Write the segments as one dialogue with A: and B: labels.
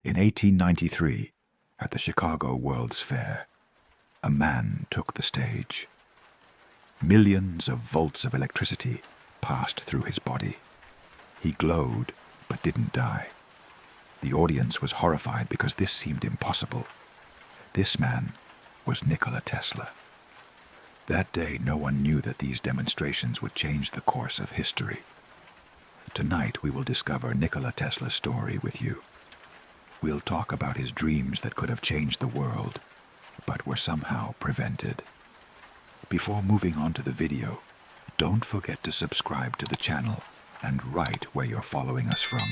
A: In 1893, at the Chicago World's Fair, a man took the stage. Millions of volts of electricity passed through his body. He glowed, but didn't die. The audience was horrified because this seemed impossible. This man was Nikola Tesla. That day, no one knew that these demonstrations would change the course of history. Tonight, we will discover Nikola Tesla's story with you. We'll talk about his dreams that could have changed the world, but were somehow prevented. Before moving on to the video, don't forget to subscribe to the channel and write where you're following us from.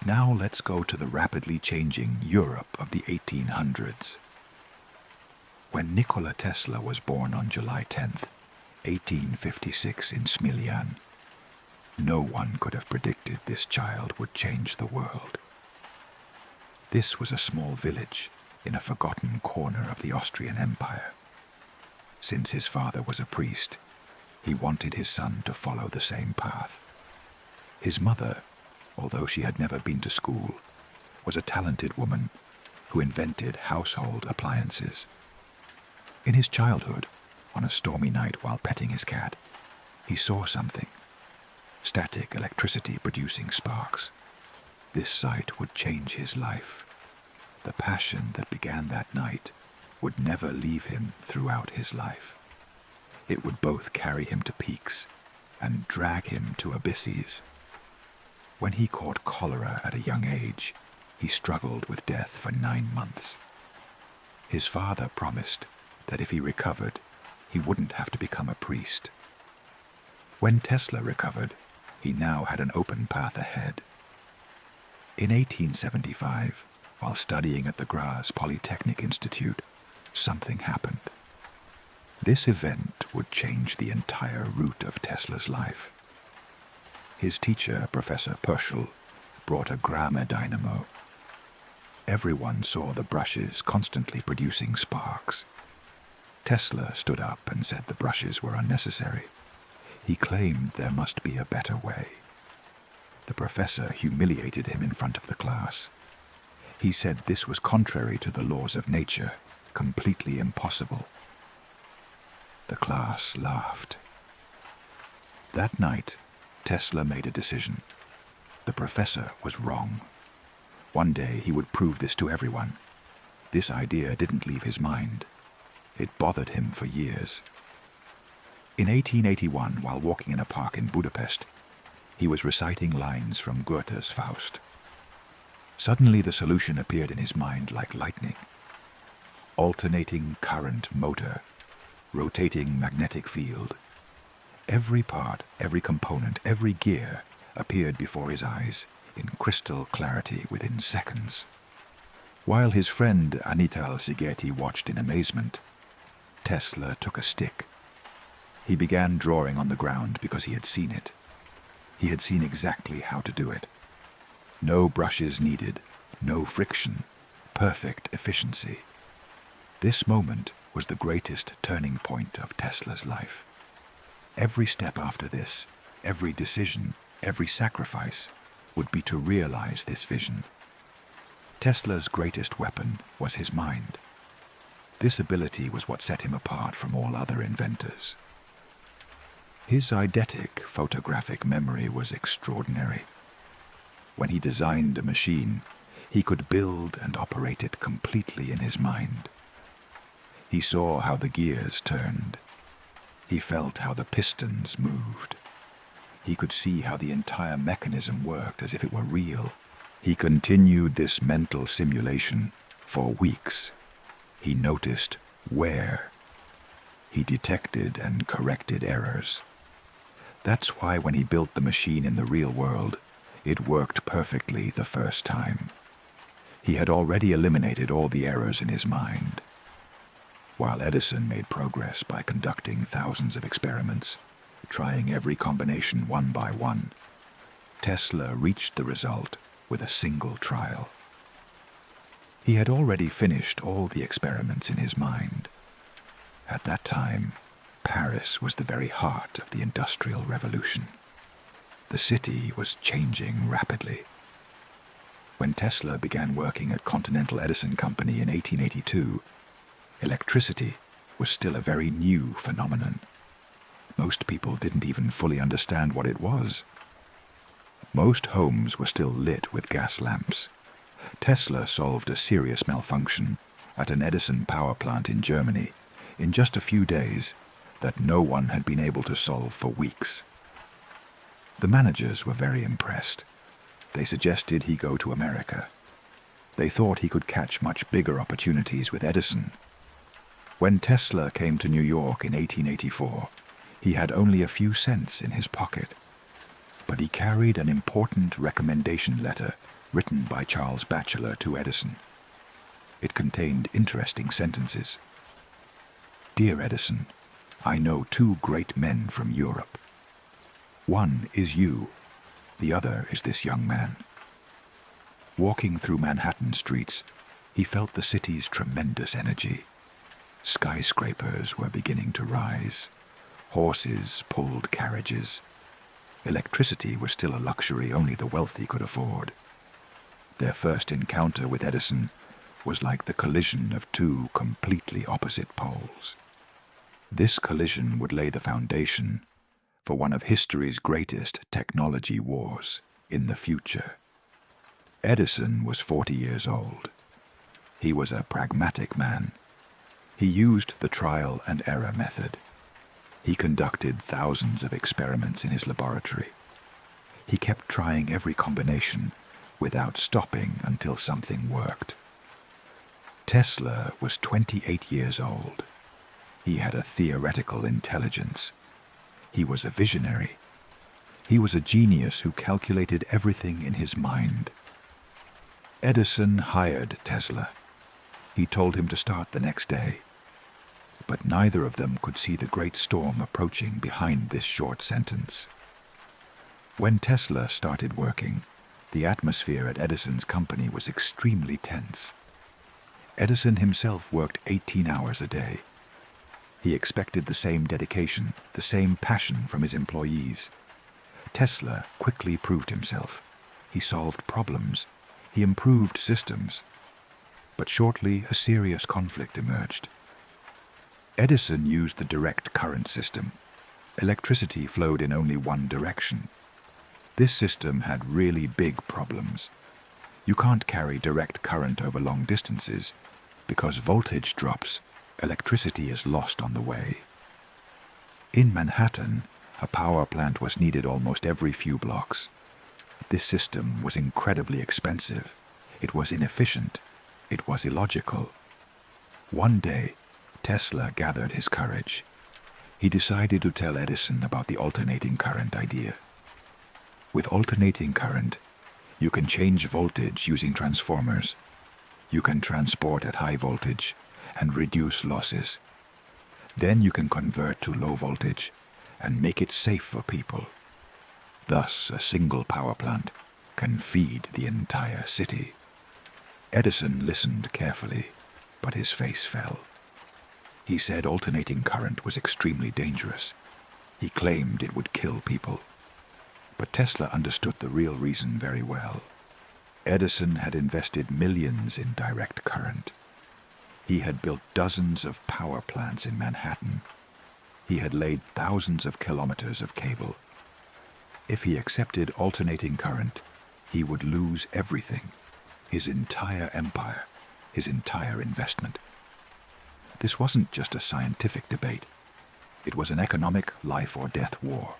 A: Now let's go to the rapidly changing Europe of the 1800s. When Nikola Tesla was born on July 10th, 1856 in Smiljan, no one could have predicted this child would change the world. This was a small village in a forgotten corner of the Austrian Empire. Since his father was a priest, he wanted his son to follow the same path. His mother, although she had never been to school, was a talented woman who invented household appliances. In his childhood, on a stormy night while petting his cat, he saw something: static electricity producing sparks. This sight would change his life. The passion that began that night would never leave him throughout his life. It would both carry him to peaks and drag him to abysses. When he caught cholera at a young age, he struggled with death for 9 months. His father promised that if he recovered, he wouldn't have to become a priest. When Tesla recovered, he now had an open path ahead. In 1875, while studying at the Graz Polytechnic Institute, something happened. This event would change the entire route of Tesla's life. His teacher, Professor Purcell, brought a Gramme dynamo. Everyone saw the brushes constantly producing sparks. Tesla stood up and said the brushes were unnecessary. He claimed there must be a better way. The professor humiliated him in front of the class. He said this was contrary to the laws of nature, completely impossible. The class laughed. That night, Tesla made a decision. The professor was wrong. One day he would prove this to everyone. This idea didn't leave his mind. It bothered him for years. In 1881, while walking in a park in Budapest, he was reciting lines from Goethe's Faust. Suddenly the solution appeared in his mind like lightning. Alternating current motor, rotating magnetic field. Every part, every component, every gear appeared before his eyes in crystal clarity within seconds. While his friend Anital Sigeti watched in amazement, Tesla took a stick. He began drawing on the ground because he had seen it. He had seen exactly how to do it. No brushes needed, no friction, perfect efficiency. This moment was the greatest turning point of Tesla's life. Every step after this, every decision, every sacrifice, would be to realize this vision. Tesla's greatest weapon was his mind. This ability was what set him apart from all other inventors. His eidetic photographic memory was extraordinary. When he designed a machine, he could build and operate it completely in his mind. He saw how the gears turned. He felt how the pistons moved. He could see how the entire mechanism worked as if it were real. He continued this mental simulation for weeks. He noticed wear. He detected and corrected errors. That's why when he built the machine in the real world, it worked perfectly the first time. He had already eliminated all the errors in his mind. While Edison made progress by conducting thousands of experiments, trying every combination one by one, Tesla reached the result with a single trial. He had already finished all the experiments in his mind. At that time, Paris was the very heart of the Industrial Revolution. The city was changing rapidly. When Tesla began working at Continental Edison Company in 1882, electricity was still a very new phenomenon. Most people didn't even fully understand what it was. Most homes were still lit with gas lamps. Tesla solved a serious malfunction at an Edison power plant in Germany in just a few days that no one had been able to solve for weeks. The managers were very impressed. They suggested he go to America. They thought he could catch much bigger opportunities with Edison. When Tesla came to New York in 1884, he had only a few cents in his pocket. But he carried an important recommendation letter written by Charles Batchelor to Edison. It contained interesting sentences. "Dear Edison, I know two great men from Europe. One is you, the other is this young man." Walking through Manhattan streets, he felt the city's tremendous energy. Skyscrapers were beginning to rise. Horses pulled carriages. Electricity was still a luxury only the wealthy could afford. Their first encounter with Edison was like the collision of two completely opposite poles. This collision would lay the foundation for one of history's greatest technology wars in the future. Edison was 40 years old. He was a pragmatic man. He used the trial and error method. He conducted thousands of experiments in his laboratory. He kept trying every combination without stopping until something worked. Tesla was 28 years old. He had a theoretical intelligence. He was a visionary. He was a genius who calculated everything in his mind. Edison hired Tesla. He told him to start the next day. But neither of them could see the great storm approaching behind this short sentence. When Tesla started working, the atmosphere at Edison's company was extremely tense. Edison himself worked 18 hours a day. He expected the same dedication, the same passion from his employees. Tesla quickly proved himself. He solved problems. He improved systems. But shortly, a serious conflict emerged. Edison used the direct current system. Electricity flowed in only one direction. This system had really big problems. You can't carry direct current over long distances because voltage drops. Electricity is lost on the way. In Manhattan, a power plant was needed almost every few blocks. This system was incredibly expensive. It was inefficient. It was illogical. One day, Tesla gathered his courage. He decided to tell Edison about the alternating current idea. With alternating current, you can change voltage using transformers. You can transport at high voltage and reduce losses. Then you can convert to low voltage and make it safe for people. Thus, a single power plant can feed the entire city. Edison listened carefully, but his face fell. He said alternating current was extremely dangerous. He claimed it would kill people. But Tesla understood the real reason very well. Edison had invested millions in direct current. He had built dozens of power plants in Manhattan. He had laid thousands of kilometers of cable. If he accepted alternating current, he would lose everything, his entire empire, his entire investment. This wasn't just a scientific debate. It was an economic life-or-death war.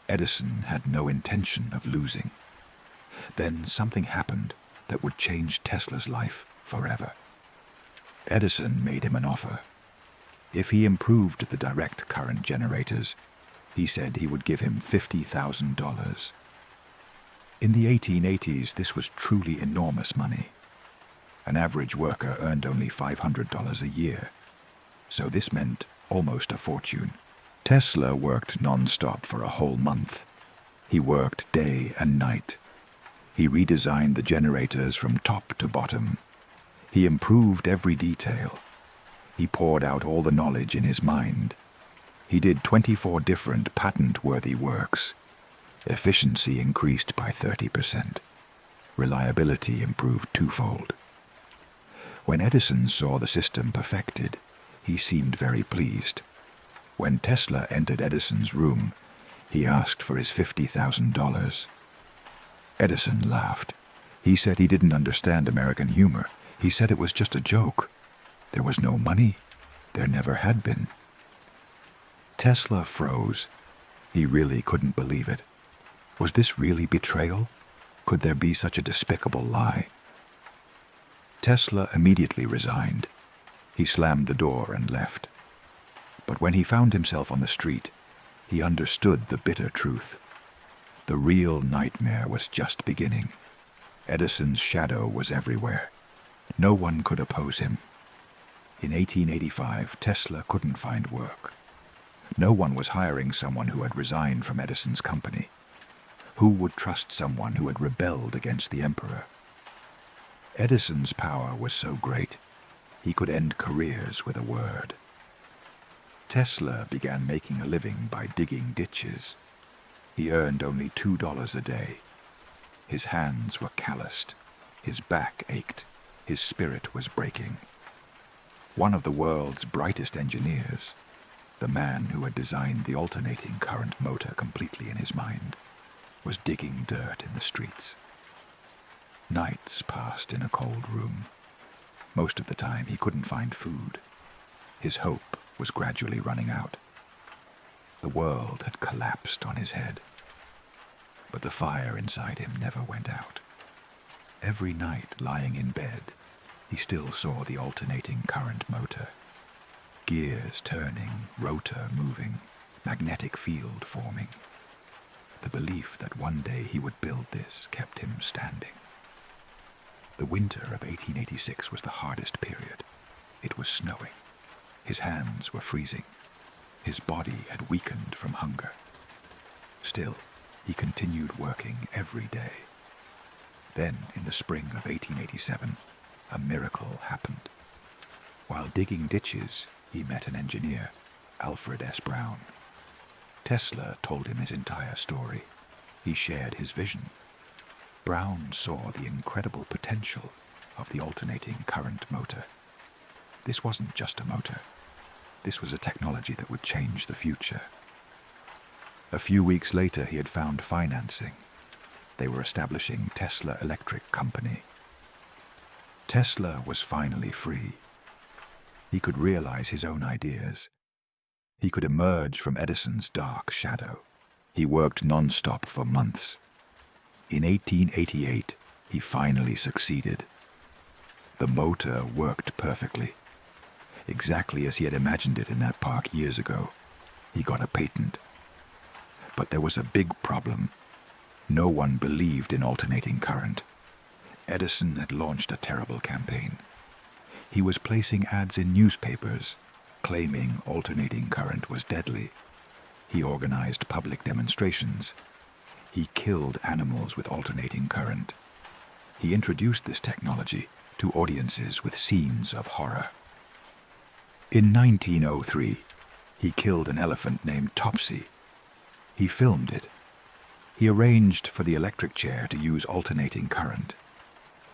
A: Edison had no intention of losing. Then something happened that would change Tesla's life forever. Edison made him an offer. If he improved the direct current generators, he said he would give him $50,000. In the 1880s, this was truly enormous money. An average worker earned only $500 a year, so this meant almost a fortune. Tesla worked non-stop for a whole month. He worked day and night. He redesigned the generators from top to bottom. He improved every detail. He poured out all the knowledge in his mind. He did 24 different patent-worthy works. Efficiency increased by 30%. Reliability improved twofold. When Edison saw the system perfected, he seemed very pleased. When Tesla entered Edison's room, he asked for his $50,000. Edison laughed. He said he didn't understand American humor. He said it was just a joke. There was no money. There never had been. Tesla froze. He really couldn't believe it. Was this really betrayal? Could there be such a despicable lie? Tesla immediately resigned. He slammed the door and left. But when he found himself on the street, he understood the bitter truth. The real nightmare was just beginning. Edison's shadow was everywhere. No one could oppose him. In 1885, Tesla couldn't find work. No one was hiring someone who had resigned from Edison's company. Who would trust someone who had rebelled against the emperor? Edison's power was so great, he could end careers with a word. Tesla began making a living by digging ditches. He earned only $2 a day. His hands were calloused. His back ached. His spirit was breaking. One of the world's brightest engineers, the man who had designed the alternating current motor completely in his mind, was digging dirt in the streets. Nights passed in a cold room. Most of the time he couldn't find food. His hope was gradually running out. The world had collapsed on his head. But the fire inside him never went out. Every night, lying in bed, he still saw the alternating current motor. Gears turning, rotor moving, magnetic field forming. The belief that one day he would build this kept him standing. The winter of 1886 was the hardest period. It was snowing. His hands were freezing. His body had weakened from hunger. Still, he continued working every day. Then, in the spring of 1887, a miracle happened. While digging ditches, he met an engineer, Alfred S. Brown. Tesla told him his entire story. He shared his vision. Brown saw the incredible potential of the alternating current motor. This wasn't just a motor. This was a technology that would change the future. A few weeks later, he had found financing. They were establishing Tesla Electric Company. Tesla was finally free. He could realize his own ideas. He could emerge from Edison's dark shadow. He worked non-stop for months. In 1888, he finally succeeded. The motor worked perfectly, exactly as he had imagined it in that park years ago. He got a patent. But there was a big problem. No one believed in alternating current. Edison had launched a terrible campaign. He was placing ads in newspapers, claiming alternating current was deadly. He organized public demonstrations. He killed animals with alternating current. He introduced this technology to audiences with scenes of horror. In 1903, he killed an elephant named Topsy. He filmed it. He arranged for the electric chair to use alternating current.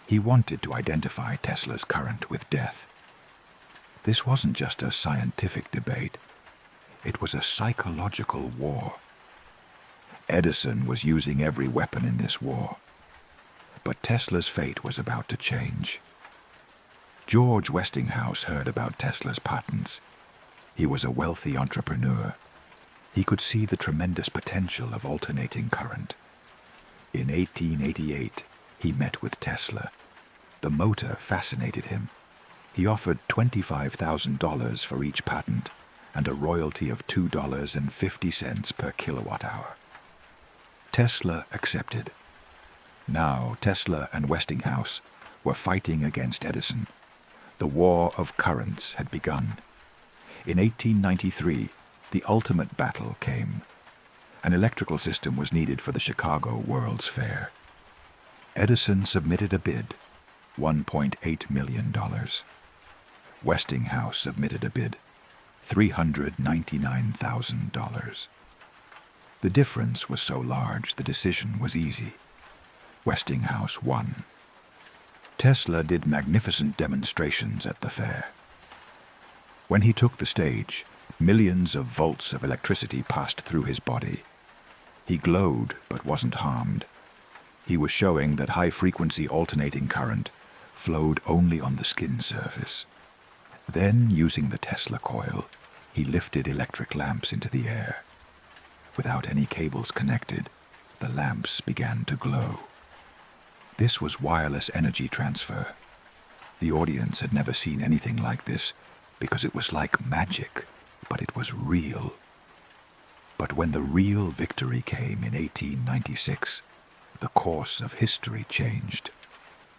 A: He wanted to identify Tesla's current with death. This wasn't just a scientific debate. It was a psychological war. Edison was using every weapon in this war. But Tesla's fate was about to change. George Westinghouse heard about Tesla's patents. He was a wealthy entrepreneur. He could see the tremendous potential of alternating current. In 1888, he met with Tesla. The motor fascinated him. He offered $25,000 for each patent and a royalty of $2.50 per kilowatt hour. Tesla accepted. Now Tesla and Westinghouse were fighting against Edison. The war of currents had begun. In 1893, the ultimate battle came. An electrical system was needed for the Chicago World's Fair. Edison submitted a bid, $1.8 million. Westinghouse submitted a bid, $399,000. The difference was so large, the decision was easy. Westinghouse won. Tesla did magnificent demonstrations at the fair. When he took the stage, millions of volts of electricity passed through his body. He glowed but wasn't harmed. He was showing that high-frequency alternating current flowed only on the skin surface. Then, using the Tesla coil, he lifted electric lamps into the air. Without any cables connected, the lamps began to glow. This was wireless energy transfer. The audience had never seen anything like this because it was like magic, but it was real. But when the real victory came in 1896, the course of history changed.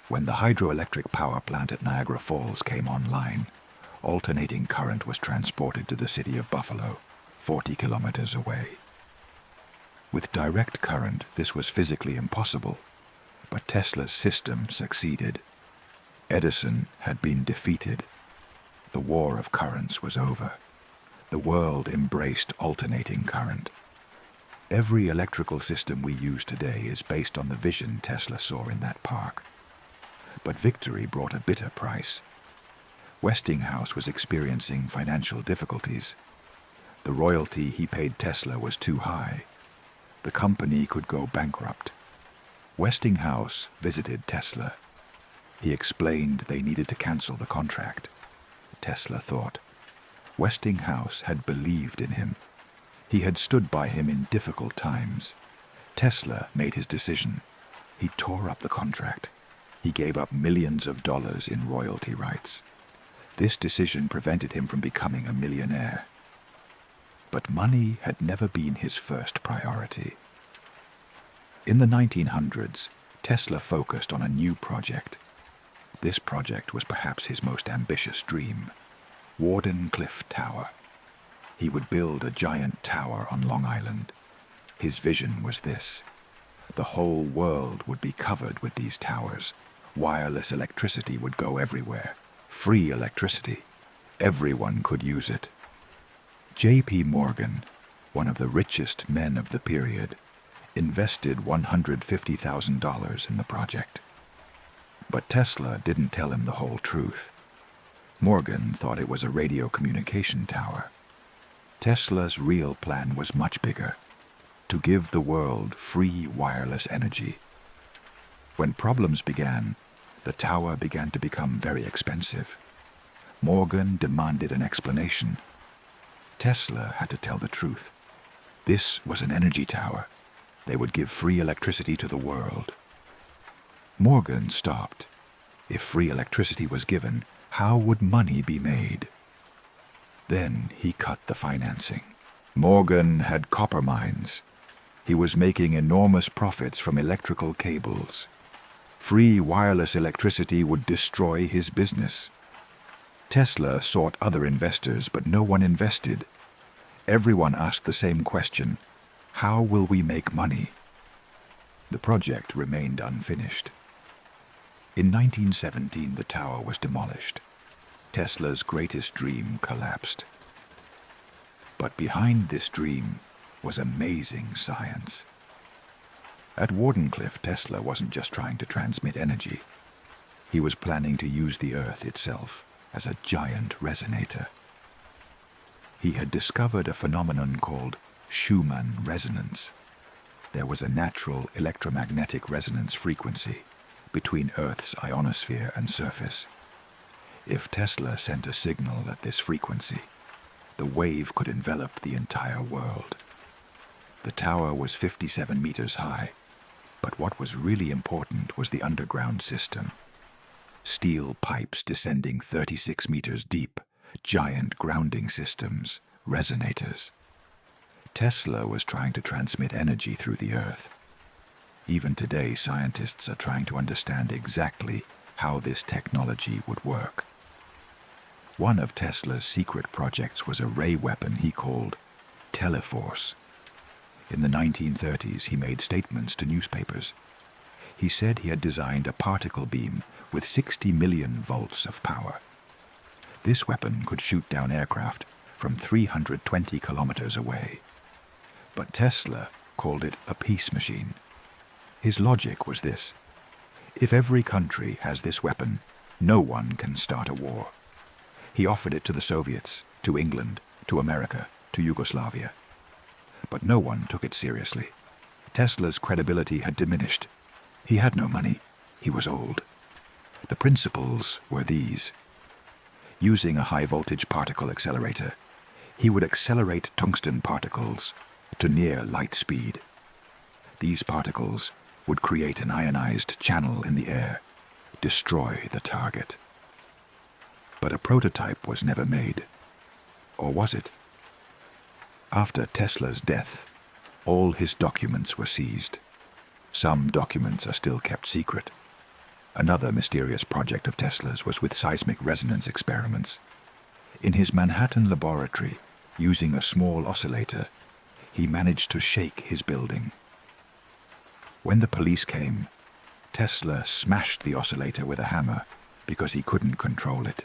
A: When the hydroelectric power plant at Niagara Falls came online, alternating current was transported to the city of Buffalo, 40 kilometers away. With direct current, this was physically impossible, but Tesla's system succeeded. Edison had been defeated. The war of currents was over. The world embraced alternating current. Every electrical system we use today is based on the vision Tesla saw in that park. But victory brought a bitter price. Westinghouse was experiencing financial difficulties. The royalty he paid Tesla was too high. The company could go bankrupt. Westinghouse visited Tesla. He explained they needed to cancel the contract. Tesla thought. Westinghouse had believed in him. He had stood by him in difficult times. Tesla made his decision. He tore up the contract. He gave up millions of dollars in royalty rights. This decision prevented him from becoming a millionaire. But money had never been his first priority. In the 1900s, Tesla focused on a new project. This project was perhaps his most ambitious dream, Wardenclyffe Tower. He would build a giant tower on Long Island. His vision was this. The whole world would be covered with these towers. Wireless electricity would go everywhere. Free electricity. Everyone could use it. J.P. Morgan, one of the richest men of the period, invested $150,000 in the project. But Tesla didn't tell him the whole truth. Morgan thought it was a radio communication tower. Tesla's real plan was much bigger, to give the world free wireless energy. When problems began, the tower began to become very expensive. Morgan demanded an explanation. Tesla had to tell the truth. This was an energy tower. They would give free electricity to the world. Morgan stopped. If free electricity was given, how would money be made? Then he cut the financing. Morgan had copper mines. He was making enormous profits from electrical cables. Free wireless electricity would destroy his business. Tesla sought other investors, but no one invested. Everyone asked the same question: how will we make money? The project remained unfinished. In 1917, the tower was demolished. Tesla's greatest dream collapsed. But behind this dream was amazing science. At Wardenclyffe, Tesla wasn't just trying to transmit energy. He was planning to use the Earth itself as a giant resonator. He had discovered a phenomenon called Schumann resonance. There was a natural electromagnetic resonance frequency between Earth's ionosphere and surface. If Tesla sent a signal at this frequency, the wave could envelop the entire world. The tower was 57 meters high, but what was really important was the underground system. Steel pipes descending 36 meters deep, giant grounding systems, resonators. Tesla was trying to transmit energy through the Earth. Even today, scientists are trying to understand exactly how this technology would work. One of Tesla's secret projects was a ray weapon he called Teleforce. In the 1930s, he made statements to newspapers. He said he had designed a particle beam with 60 million volts of power. This weapon could shoot down aircraft from 320 kilometers away. But Tesla called it a peace machine. His logic was this: if every country has this weapon, no one can start a war. He offered it to the Soviets, to England, to America, to Yugoslavia. But no one took it seriously. Tesla's credibility had diminished. He had no money. He was old. The principles were these. Using a high-voltage particle accelerator, he would accelerate tungsten particles to near light speed. These particles would create an ionized channel in the air, destroy the target. But a prototype was never made. Or was it? After Tesla's death, all his documents were seized. Some documents are still kept secret. Another mysterious project of Tesla's was with seismic resonance experiments. In his Manhattan laboratory, using a small oscillator, he managed to shake his building. When the police came, Tesla smashed the oscillator with a hammer because he couldn't control it.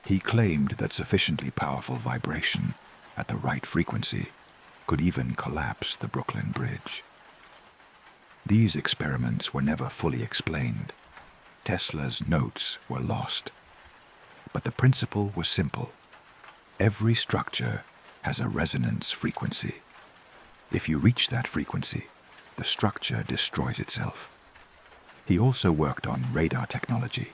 A: He claimed that sufficiently powerful vibration at the right frequency could even collapse the Brooklyn Bridge. These experiments were never fully explained. Tesla's notes were lost. But the principle was simple. Every structure has a resonance frequency. If you reach that frequency, the structure destroys itself. He also worked on radar technology.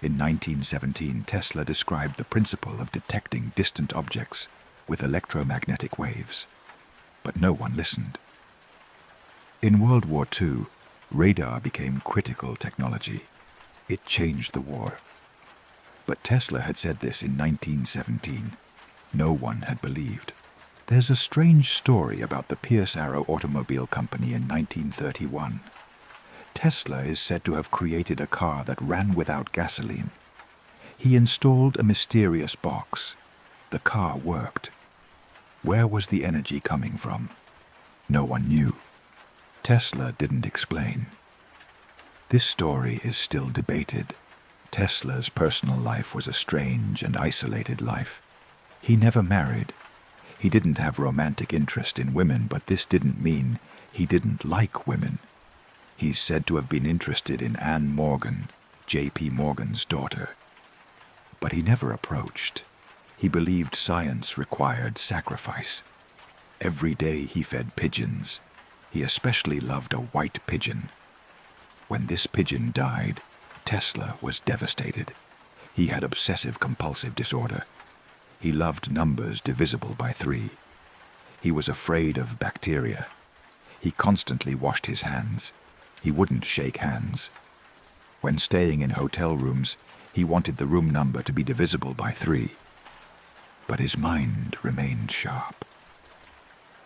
A: In 1917, Tesla described the principle of detecting distant objects with electromagnetic waves. But no one listened. In World War II, radar became critical technology. It changed the war. But Tesla had said this in 1917. No one had believed. There's a strange story about the Pierce Arrow Automobile Company in 1931. Tesla is said to have created a car that ran without gasoline. He installed a mysterious box. The car worked. Where was the energy coming from? No one knew. Tesla didn't explain. This story is still debated. Tesla's personal life was a strange and isolated life. He never married. He didn't have romantic interest in women, but this didn't mean he didn't like women. He's said to have been interested in Anne Morgan, J.P. Morgan's daughter. But he never approached. He believed science required sacrifice. Every day he fed pigeons. He especially loved a white pigeon. When this pigeon died, Tesla was devastated. He had obsessive-compulsive disorder. He loved numbers divisible by 3. He was afraid of bacteria. He constantly washed his hands. He wouldn't shake hands. When staying in hotel rooms, he wanted the room number to be divisible by 3. But his mind remained sharp.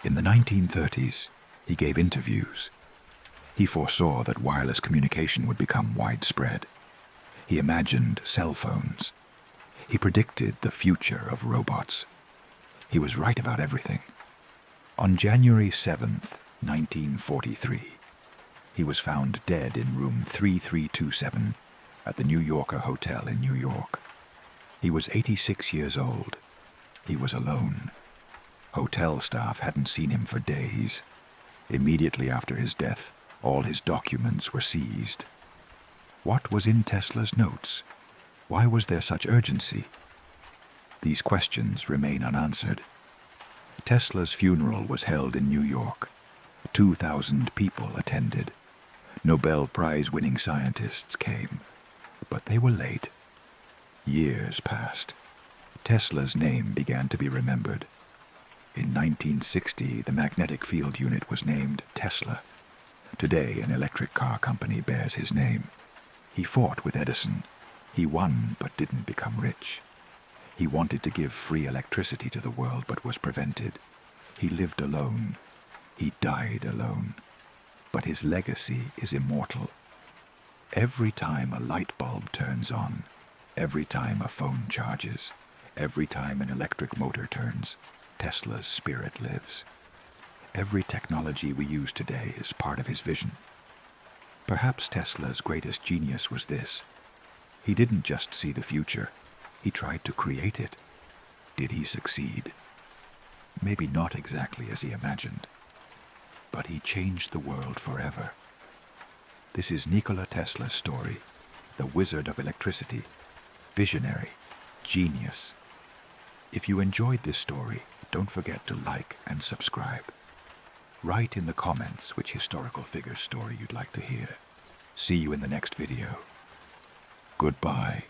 A: In the 1930s, he gave interviews. He foresaw that wireless communication would become widespread. He imagined cell phones. He predicted the future of robots. He was right about everything. On January 7th, 1943, he was found dead in room 3327 at the New Yorker Hotel in New York. He was 86 years old. He was alone. Hotel staff hadn't seen him for days. Immediately after his death, all his documents were seized. What was in Tesla's notes? Why was there such urgency? These questions remain unanswered. Tesla's funeral was held in New York. 2,000 people attended. Nobel Prize-winning scientists came, but they were late. Years passed. Tesla's name began to be remembered. In 1960, the magnetic field unit was named Tesla. Today, an electric car company bears his name. He fought with Edison. He won, but didn't become rich. He wanted to give free electricity to the world, but was prevented. He lived alone. He died alone. But his legacy is immortal. Every time a light bulb turns on, every time a phone charges, every time an electric motor turns, Tesla's spirit lives. Every technology we use today is part of his vision. Perhaps Tesla's greatest genius was this. He didn't just see the future. He tried to create it. Did he succeed? Maybe not exactly as he imagined. but he changed the world forever. This is Nikola Tesla's story, the wizard of electricity, visionary, genius. If you enjoyed this story, don't forget to like and subscribe. Write in the comments which historical figure's story you'd like to hear. See you in the next video. Goodbye.